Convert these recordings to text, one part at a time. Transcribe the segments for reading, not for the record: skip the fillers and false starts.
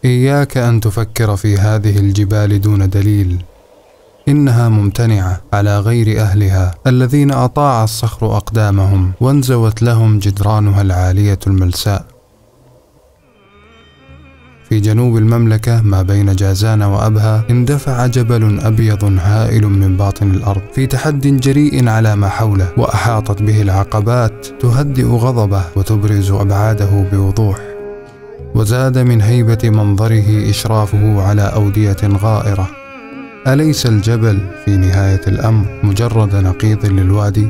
إياك أن تفكر في هذه الجبال دون دليل، إنها ممتنعة على غير أهلها الذين أطاع الصخر أقدامهم وانزوت لهم جدرانها العالية الملساء. في جنوب المملكة ما بين جازان وأبها اندفع جبل أبيض هائل من باطن الأرض في تحد جريء على ما حوله، وأحاطت به العقبات تهدئ غضبه وتبرز أبعاده بوضوح. وزاد من هيبة منظره إشرافه على أودية غائرة. أليس الجبل في نهاية الأمر مجرد نقيض للوادي؟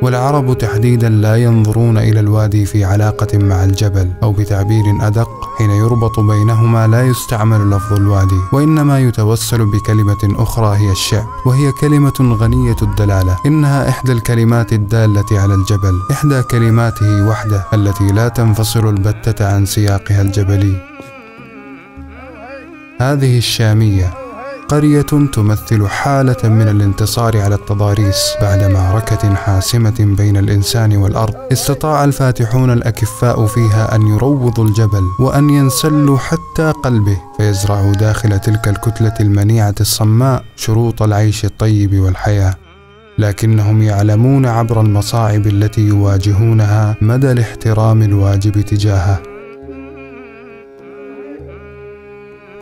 والعرب تحديدا لا ينظرون إلى الوادي في علاقة مع الجبل، أو بتعبير أدق حين يربط بينهما لا يستعمل لفظ الوادي، وإنما يتوسل بكلمة أخرى هي الشعب، وهي كلمة غنية الدلالة، إنها إحدى الكلمات الدالة على الجبل، إحدى كلماته وحده التي لا تنفصل البتة عن سياقها الجبلي. هذه الشامية قرية تمثل حالة من الانتصار على التضاريس بعد معركة حاسمة بين الإنسان والأرض. استطاع الفاتحون الأكفاء فيها أن يروضوا الجبل وأن ينسلوا حتى قلبه، فيزرعوا داخل تلك الكتلة المنيعة الصماء شروط العيش الطيب والحياة. لكنهم يعلمون عبر المصاعب التي يواجهونها مدى الاحترام الواجب تجاهه.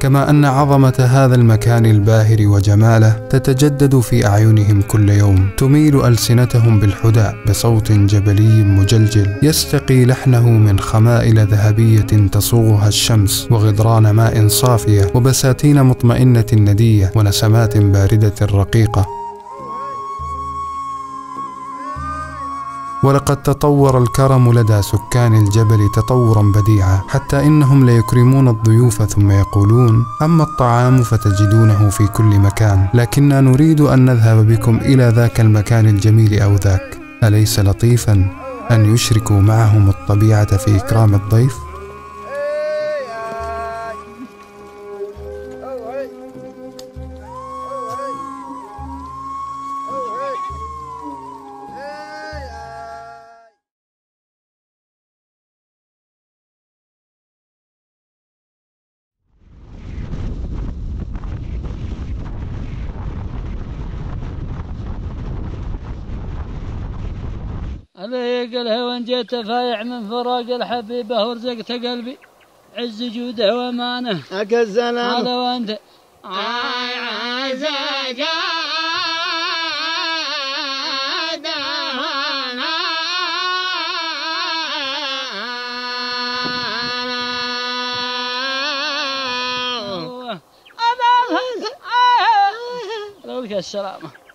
كما أن عظمة هذا المكان الباهر وجماله تتجدد في أعينهم كل يوم، تميل ألسنتهم بالحدى بصوت جبلي مجلجل يستقي لحنه من خمائل ذهبية تصوغها الشمس، وغدران ماء صافية، وبساتين مطمئنة ندية، ونسمات باردة رقيقة. ولقد تطور الكرم لدى سكان الجبل تطورا بديعا، حتى إنهم ليكرمون الضيوف ثم يقولون: أما الطعام فتجدونه في كل مكان، لكننا نريد أن نذهب بكم إلى ذاك المكان الجميل أو ذاك. أليس لطيفا أن يشركوا معهم الطبيعة في إكرام الضيف؟ عليك الهوى جيت فايع من فراق الحبيبة ورزقت قلبي عز جوده وامانه. السلام هذا وانت عز لك السلامة.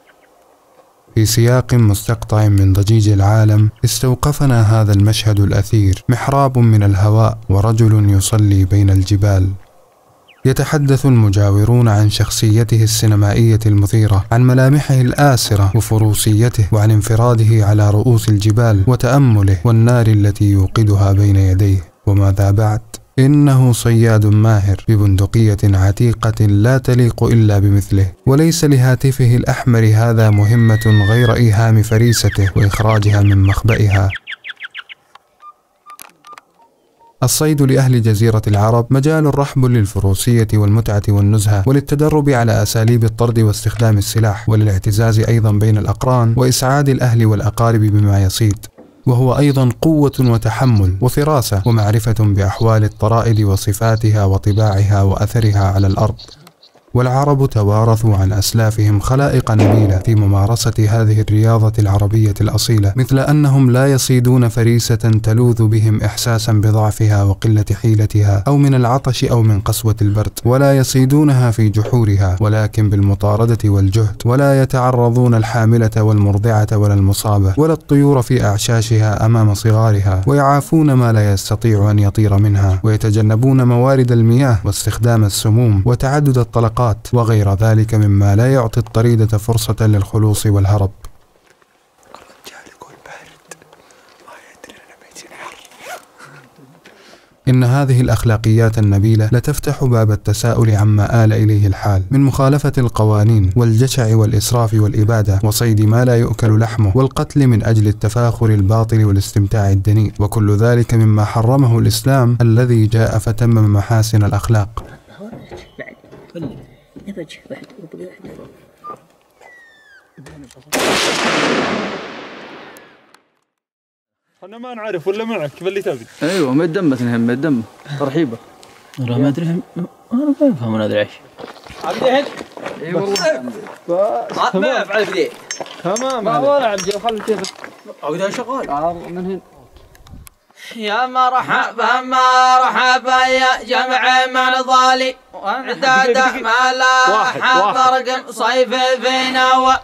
في سياق مستقطع من ضجيج العالم استوقفنا هذا المشهد الأثير، محراب من الهواء ورجل يصلي بين الجبال. يتحدث المجاورون عن شخصيته السينمائية المثيرة، عن ملامحه الآسرة وفروسيته، وعن انفراده على رؤوس الجبال وتأمله والنار التي يوقدها بين يديه. وماذا بعد؟ إنه صياد ماهر ببندقية عتيقة لا تليق إلا بمثله، وليس لهاتفه الأحمر هذا مهمة غير إيهام فريسته وإخراجها من مخبئها. الصيد لأهل جزيرة العرب مجال رحب للفروسية والمتعة والنزهة، وللتدرب على أساليب الطرد واستخدام السلاح، وللاعتزاز أيضا بين الأقران وإسعاد الأهل والأقارب بما يصيد. وهو أيضا قوة وتحمل وفراسة ومعرفة بأحوال الطرائد وصفاتها وطباعها وأثرها على الأرض. والعرب توارثوا عن أسلافهم خلائق نبيلة في ممارسة هذه الرياضة العربية الأصيلة، مثل أنهم لا يصيدون فريسة تلوذ بهم إحساسا بضعفها وقلة حيلتها أو من العطش أو من قسوة البرد، ولا يصيدونها في جحورها ولكن بالمطاردة والجهد، ولا يتعرضون الحاملة والمرضعة ولا المصابة ولا الطيور في أعشاشها أمام صغارها، ويعافون ما لا يستطيع أن يطير منها، ويتجنبون موارد المياه واستخدام السموم وتعدد الطلقات وغير ذلك مما لا يعطي الطريدة فرصة للخلوص والهرب. الرجال يقول بارد ما يدري أنا بيتي حر. إن هذه الأخلاقيات النبيلة لتفتح باب التساؤل عما آل إليه الحال من مخالفة القوانين والجشع والإسراف والإبادة وصيد ما لا يؤكل لحمه والقتل من أجل التفاخر الباطل والاستمتاع الدنيء، وكل ذلك مما حرمه الإسلام الذي جاء فتمم محاسن الأخلاق. احنا ما نعرف ولا معك باللي تبي. ايوه مدمة هم مدمة ترحيبة. والله ما ادري انا ما افهم انا ادري ايش. عبدين اي والله ما افعل بدي تمام. ما ولا عبدي خلي كيف عودها شغال من هنا. يا مرحبا يا جمع من ضالي عداد ما لا فرق صيف فينا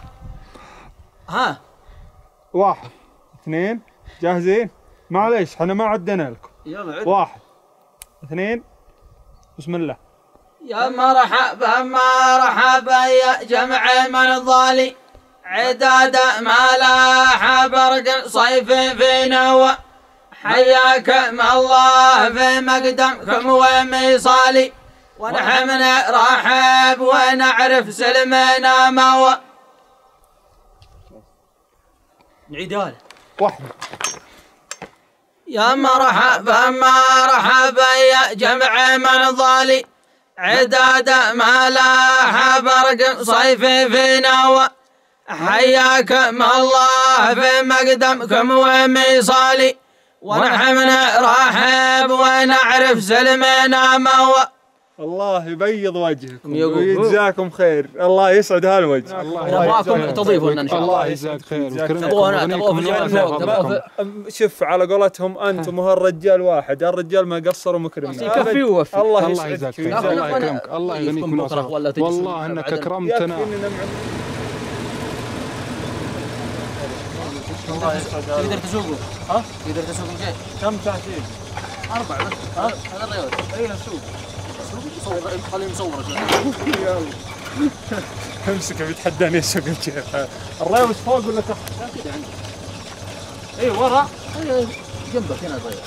ها 1 2 جاهزين؟ معليش احنا ما عدنا لكم. يلا عد. 1 2 بسم الله. يا مرحبا يا جمع من ضالي عداد ما لا برق صيف فينا حياكم الله في مقدمكم وميصالي ونحن رحب ونعرف سلمنا ما نعيدها. 1 يا مرحبا يا جمع من ضالي عداد ما لا برق صيف فينا حياكم الله في مقدمكم وميصالي ونحن رحب ونعرف سلمنا ما الله يبيض وجهكم ويجزاكم خير. الله يسعد هالوجه. نبغاكم تضيفوا لنا ان شاء الله. الله يجزاك خير ويكرمك. شوف على قولتهم انتم وهالرجال واحد، الرجال ما قصر ومكرمين. يكفي ووفي. الله يجزاك خير. الله يكرمك. الله يغنيك من وصف. والله انك اكرمتنا. تقدر تسوقه؟ ها؟ تقدر تسوقه شيء؟ كم تحتاج؟ 4 بس. هذا الرياض. اي سوق. صور خليه مصور يلا امسكه بيتحداني يسوق الكيف. الريوس فوق ولا تحت؟ لا كذا عندك. اي ورا. جنبك هنا الرياض.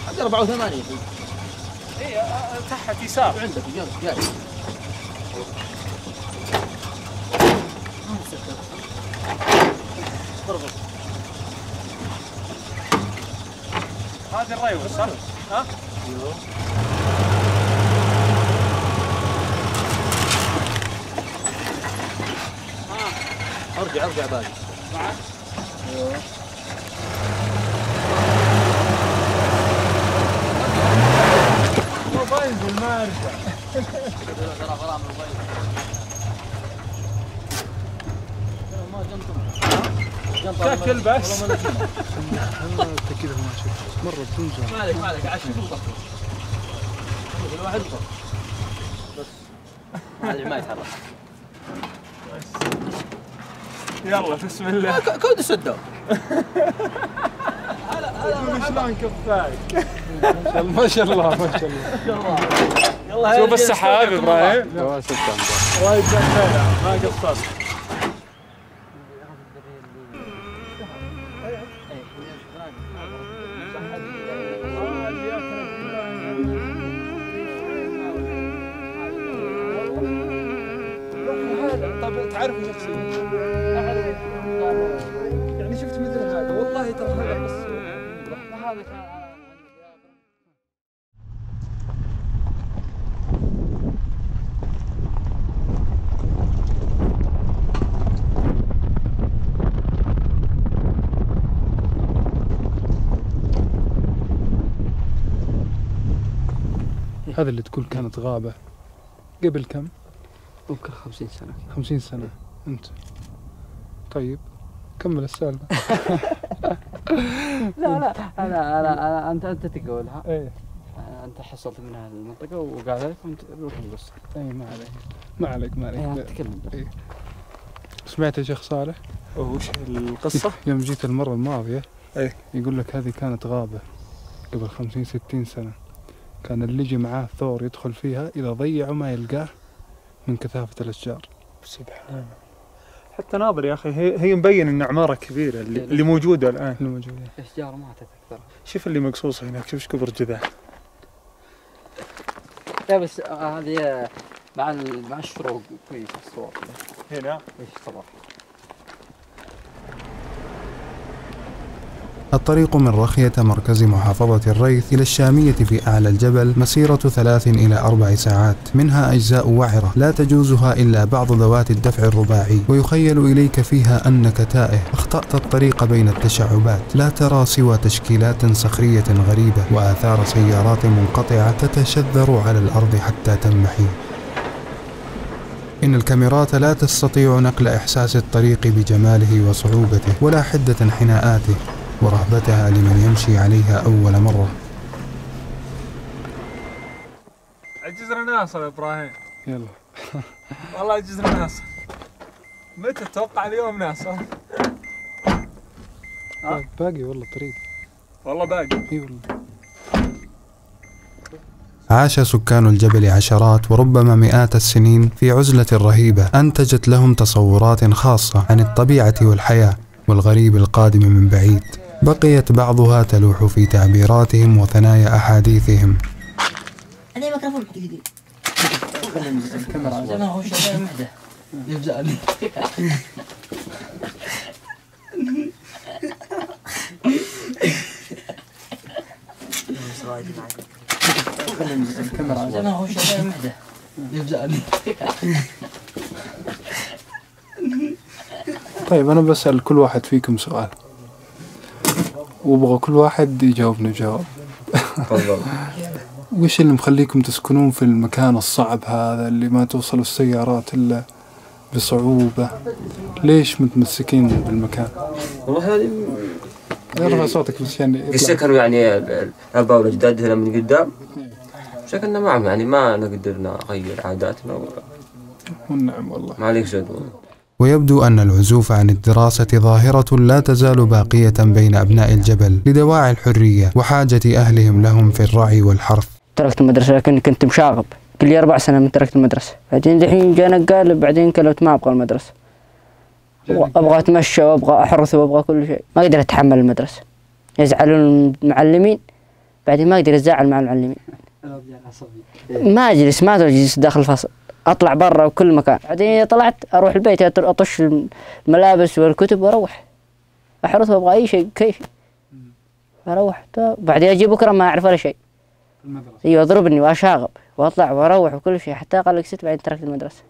حق 84. اي تحت يسار. عندك جاي. هذا الريوس صح؟ ها؟ ايوه. ارجع بالي. ايوه. ما بينزل ما ارجع. شكل بس. انت كذا ما شفت مره بتنزل. مالك عاد شوف الضغط. الواحد بس هذا ما يتحرك. يلا بسم الله. كود السدة. هلا شلون كفاك؟ ما شاء الله ما شاء الله. شوف السحاب ابراهيم. الله يجزاك خير ما قصرت. طيب تعرف شخصيا يعني شفت مثل هذا والله ترى هذا بس هذا هذا اللي تقول كانت غابة قبل كم؟ ممكن 50 سنة. 50 سنة أنت. طيب كمل السالفة. لا أنا أنت تقولها. إيه. أنت حصلت من هالمنطقة وقال لك وأنت روح القصة. إيه ما عليك. إيه تكلم بس. إيه. سمعت يا شيخ صالح؟ وش القصة؟ يوم جيت المرة الماضية. إيه. يقول لك هذه كانت غابة قبل 50-60 سنة. كان اللي يجي معاه ثور يدخل فيها إذا ضيعوا ما يلقاه من كثافة الأشجار. سبحان حتى ناظر يا اخي هي مبين ان عماره كبيره اللي موجوده الان. اللي موجوده اشجار ماتت اكثر. شوف اللي مقصوصه هناك، شوف ايش كبر جذع. لا بس هذه مع الشروق كويس الصور هنا ايش صباح. الطريق من رخية مركز محافظة الريث إلى الشامية في أعلى الجبل مسيرة 3 إلى 4 ساعات، منها أجزاء وعرة لا تجوزها إلا بعض ذوات الدفع الرباعي، ويخيل إليك فيها أنك تائه أخطأت الطريق بين التشعبات، لا ترى سوى تشكيلات صخرية غريبة وآثار سيارات منقطعة تتشذر على الأرض حتى تنمحي. إن الكاميرات لا تستطيع نقل إحساس الطريق بجماله وصعوبته، ولا حدة انحناءاته ورهبتها لمن يمشي عليها أول مرة. الجزر ناصر يا إبراهيم. يلا والله الجزر ناصر. متى تتوقع اليوم ناصر؟ باقي والله طريق. والله باقي. اي والله. عاش سكان الجبل عشرات وربما مئات السنين في عزلة رهيبة أنتجت لهم تصورات خاصة عن الطبيعة والحياة والغريب القادم من بعيد، بقيت بعضها تلوح في تعبيراتهم وثنايا أحاديثهم. طيب أنا بسأل كل واحد فيكم سؤال وابغى كل واحد يجاوبني بجواب. تفضل. وش اللي مخليكم تسكنون في المكان الصعب هذا اللي ما توصل السيارات إلا بصعوبة؟ ليش متمسكين بالمكان؟ والله هذه ارفع صوتك بس يعني سكنوا يعني الآباء والأجداد هنا من قدام، سكننا معهم يعني ما قدرنا نغير عاداتنا والنعم والله. ما عليك زود والله. ويبدو أن العزوف عن الدراسة ظاهرة لا تزال باقية بين أبناء الجبل لدواعي الحرية وحاجة أهلهم لهم في الرعي والحرث. تركت المدرسة لكن كنت مشاغب، كل لي 4 سنة من تركت المدرسة، بعدين الحين جانا قال بعدين كلمت ما أبغى المدرسة، أبغى أتمشى وأبغى أحرث وأبغى كل شيء، ما أقدر أتحمل المدرسة، يزعلون المعلمين، بعدين ما أقدر أتزاعل مع المعلمين، ما أجلس داخل الفصل، أطلع برا وكل مكان، بعدين طلعت أروح البيت أطش الملابس والكتب وأروح أحرث وأبغى أي شيء كيفي، أروح بعدين أجي بكرة ما أعرف ولا شيء، يضربني وأشاغب وأطلع وأروح وكل شيء حتى قال ست بعدين تركت المدرسة،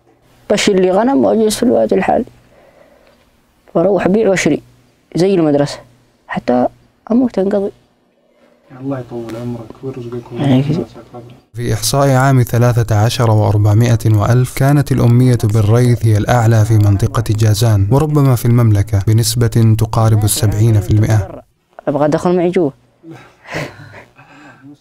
بشيل لي غنم وأجلس في الوادي الحالي وأروح أبيع وأشري زي المدرسة حتى أموت أنقضي. الله يطول عمرك ويرزقك. في إحصاء عام 13,400,000 كانت الأمية بالريث هي الأعلى في منطقة جازان وربما في المملكة بنسبة تقارب 70%. أبغى أدخل معي جوا.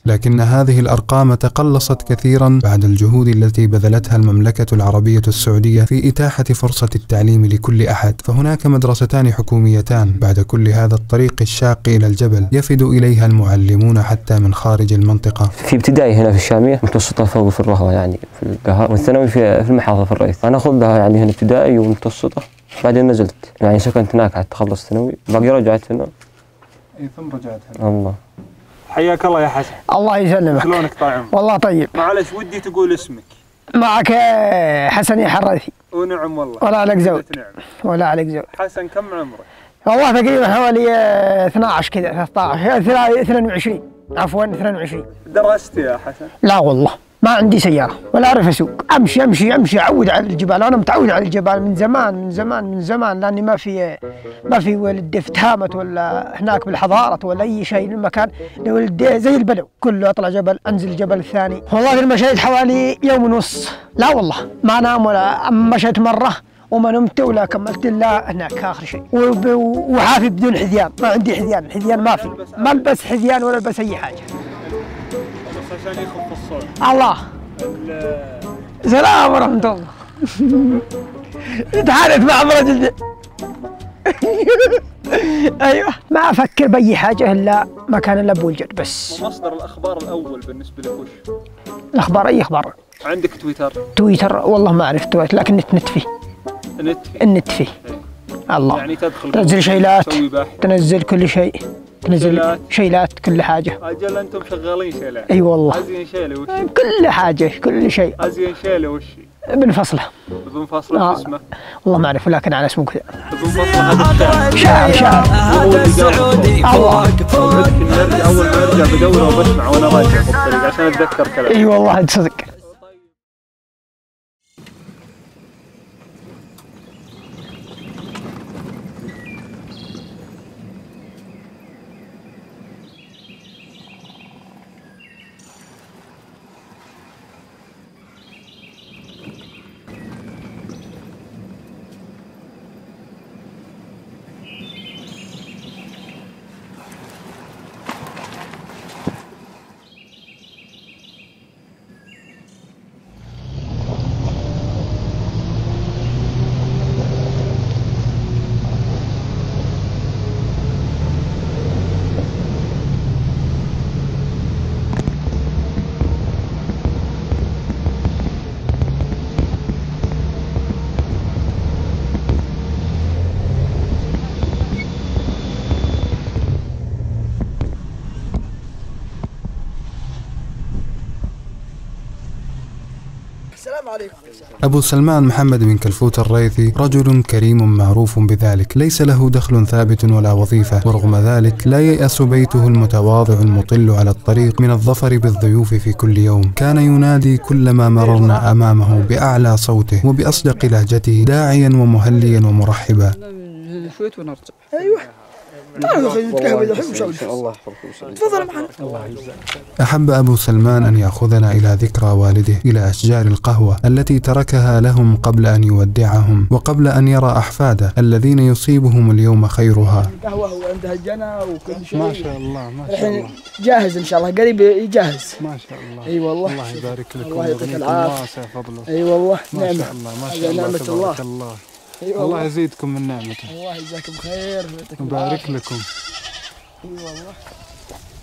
لكن هذه الأرقام تقلصت كثيرا بعد الجهود التي بذلتها المملكة العربية السعودية في إتاحة فرصة التعليم لكل أحد، فهناك مدرستان حكوميتان بعد كل هذا الطريق الشاق إلى الجبل يفد إليها المعلمون حتى من خارج المنطقة. في ابتدائي هنا في الشامية، متوسطة فوق في الرهوة يعني في القهر، والثانوي في المحافظة في الريث. أنا أخذها يعني هنا ابتدائي ومتوسطة، بعدين نزلت يعني سكنت هناك حتى خلصت ثانوي، باقي رجعت هنا. ثم رجعت هنا. الله. حياك الله يا حسن. الله يسلمك. شلونك طال؟ والله طيب. معلش ودي تقول اسمك. معك حسن يا حراثي. ونعم والله. ولا عليك زود. نعم. ولا عليك زود. حسن كم عمرك؟ والله تقريبا حوالي 12 كذا 13 22 عفوا 22. درست يا حسن؟ لا والله ما عندي سيارة ولا أعرف أسوق، أمشي أعود على الجبال، أنا متعود على الجبال من زمان لأني ما في ولد افتهامت ولا هناك بالحضارة ولا أي شيء، المكان زي البدو كله أطلع جبل أنزل الجبل الثاني. والله مشيت حوالي يوم ونص، لا والله ما نام ولا مشيت مرة وما نمت ولا كملت إلا هناك آخر شيء، وحافي بدون حذيان، ما عندي حذيان ما في، ما البس حذيان ولا البس أي حاجة. عشان يخف الصوت. الله. سلام ورحمة الله. تحالف مع رجل. ايوه ما افكر باي حاجه الا مكان الاب والجد بس. مصدر الاخبار الاول بالنسبه لك وش؟ الاخبار اي اخبار؟ عندك تويتر؟ تويتر والله ما اعرف تويتر لكن نت فيه. النتفي. الله. يعني تدخل تنزل شيلات، تسوي بحث، تنزل كل شيء، تنزل شيلات كل حاجة. أجل أنتم شغالين شيلات. أي والله. أزين شيلة وش؟ كل حاجة كل شيء. أزين شيلة وش؟ بنفصله. بنفصله اسمه؟ والله ما أعرف ولكن على اسمه كذا. بنفصله هذا شعر شعر. هذا السعودي الله. أول ما أرجع بدور وبسمع وأنا راجع في الطريق عشان أتذكر كلام. أي والله هذا صدق. أبو سلمان محمد بن كلفوت الريثي رجل كريم معروف بذلك، ليس له دخل ثابت ولا وظيفة، ورغم ذلك لا ييأس بيته المتواضع المطل على الطريق من الظفر بالضيوف في كل يوم. كان ينادي كلما مررنا أمامه بأعلى صوته وبأصدق لهجته، داعيا ومهليا ومرحبا. شوية ونرجع. أيوه. تعالوا أخي نتقهوى الحين ونسولف. الله يحفظكم. تفضل معنا. أحب أبو سلمان أن يأخذنا إلى ذكرى والده، إلى أشجار القهوة التي تركها لهم قبل أن يودعهم وقبل أن يرى أحفاده الذين يصيبهم اليوم خيرها. القهوة هو عندها الجنة وكل شيء. ما شاء الله ما شاء الله. الحين جاهز إن شاء الله، قريب يجهز. ما شاء الله. أي والله. الله يبارك لكم. الله يعطيك العافية. واسع فضله. أي والله. ما شاء الله ما شاء الله. نعمة الله. الله. أيوة الله يزيدكم من نعمته. الله يجزاكم خير ويبارك لكم. اي والله.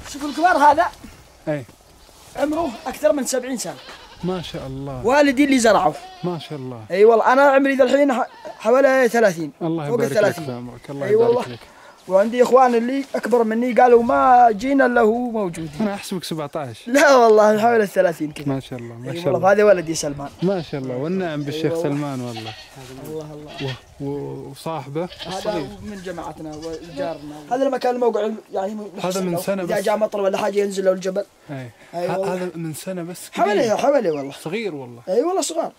شوفوا الكبار هذا اي عمره اكثر من 70 سنه. ما شاء الله. والدي اللي زرعه. ما شاء الله. اي والله انا عمري ذا الحين حوالي 30. الله فوق يبارك لك في عمرك. الله يبارك لك. وعندي اخوان اللي اكبر مني قالوا ما جينا الا هو موجود. انا احسبك 17. لا والله حوالي 30 كذا. ما شاء الله ما شاء الله. الله. هذا ولدي سلمان. ما شاء الله والنعم بالشيخ سلمان والله. الله الله. وصاحبه هذا من جماعتنا وجارنا. هذا المكان الموقع يعني هذا من سنه بس. اذا جاء مطر ولا حاجه ينزل له الجبل. اي والله. هذا من سنه بس. حوالي والله. صغير والله. اي والله صغار.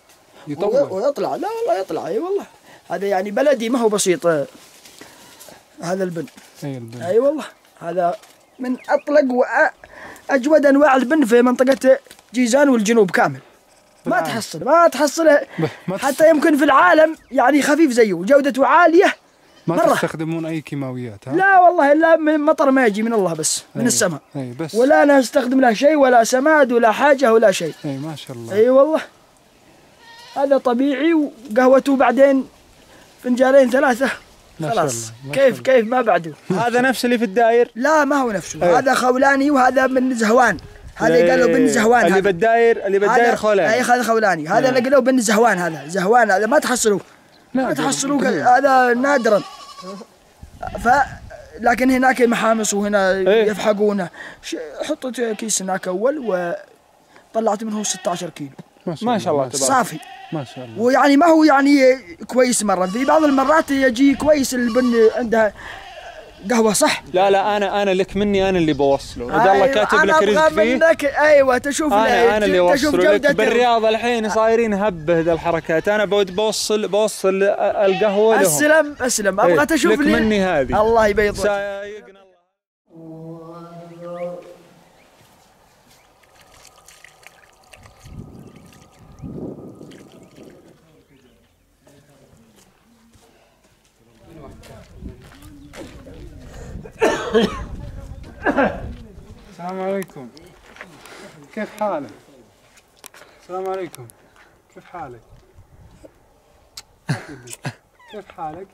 يطول ويطلع. لا والله يطلع. اي والله. هذا يعني بلدي ما هو بسيط. هذا البن. اي البن. اي والله. هذا من اطلق واجود انواع البن في منطقه جيزان والجنوب كامل. ما تحصله حتى يمكن في العالم يعني خفيف زيه وجودته عاليه. ما مرة. تستخدمون اي كيماويات ها؟ لا والله الا من مطر ما يجي من الله بس من السماء. اي بس. ولا نستخدم له شيء ولا سماد ولا حاجه ولا شيء. اي ما شاء الله. اي والله. هذا طبيعي وقهوته بعدين فنجانين 3 خلاص. كيف ما بعده. هذا نفس اللي في الداير؟ لا ما هو نفسه. هذا خولاني وهذا من زهوان. هذا قالوا بن زهوان. اللي بالداير خولاني. اي هذا خولاني. هذا اللي قالوا بن زهوان. هذا زهوان. هذا ما تحصلوه. ما تحصلوه. هذا نادرا. لكن هناك محامص وهنا يفحقونه. حطيت كيس هناك اول وطلعت منه 16 كيلو. ما شاء الله صافي. ما شاء الله. ويعني ما هو يعني كويس مره. في بعض المرات يجي كويس البن عندها قهوه صح. لا انا لك مني انا اللي بوصله. اذا الله كاتب لك رزق فيه. منك. ايوه تشوف انا اللي اوصله لك. بالرياض الحين صايرين هبه ذا الحركات. انا بوصل القهوه لهم. اسلم ابغى تشوف لك مني هذه. الله يبيض وجهك. السلام عليكم. كيف حالك؟ السلام عليكم. كيف حالك؟ كيف حالك؟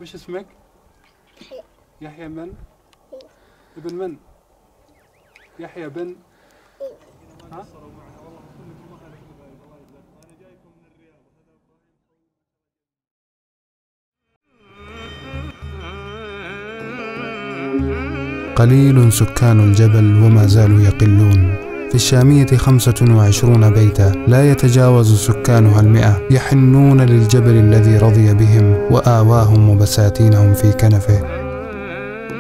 وش اسمك؟ يحيى من؟ ابن من؟ يحيى بن؟ ها؟ قليل سكان الجبل وما زالوا يقلون. في الشامية 25 بيتا لا يتجاوز سكانها 100 يحنون للجبل الذي رضي بهم وآواهم وبساتينهم في كنفه.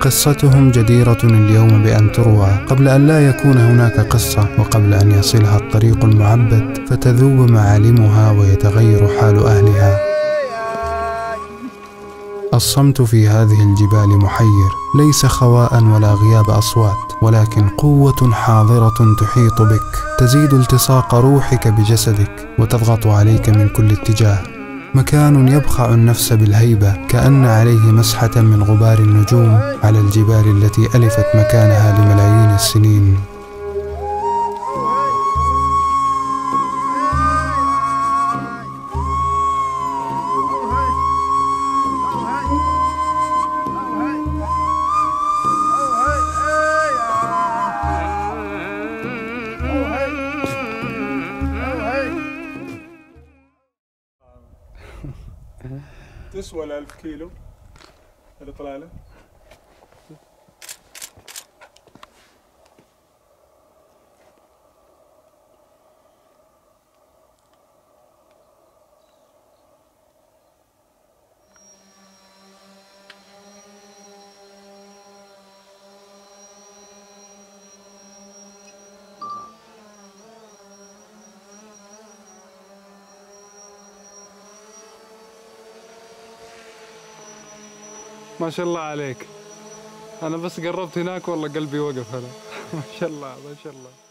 قصتهم جديرة اليوم بأن تروى قبل أن لا يكون هناك قصة، وقبل أن يصلها الطريق المعبد فتذوب معالمها ويتغير حال أهلها. الصمت في هذه الجبال محير، ليس خواء ولا غياب أصوات، ولكن قوة حاضرة تحيط بك تزيد التصاق روحك بجسدك وتضغط عليك من كل اتجاه. مكان يبخع النفس بالهيبة كأن عليه مسحة من غبار النجوم على الجبال التي ألفت مكانها لملايين السنين. تسوى 1000 كيلو اللي طلع له. ما شاء الله عليك. أنا بس قربت هناك والله قلبي وقف هنا. ما شاء الله ما شاء الله.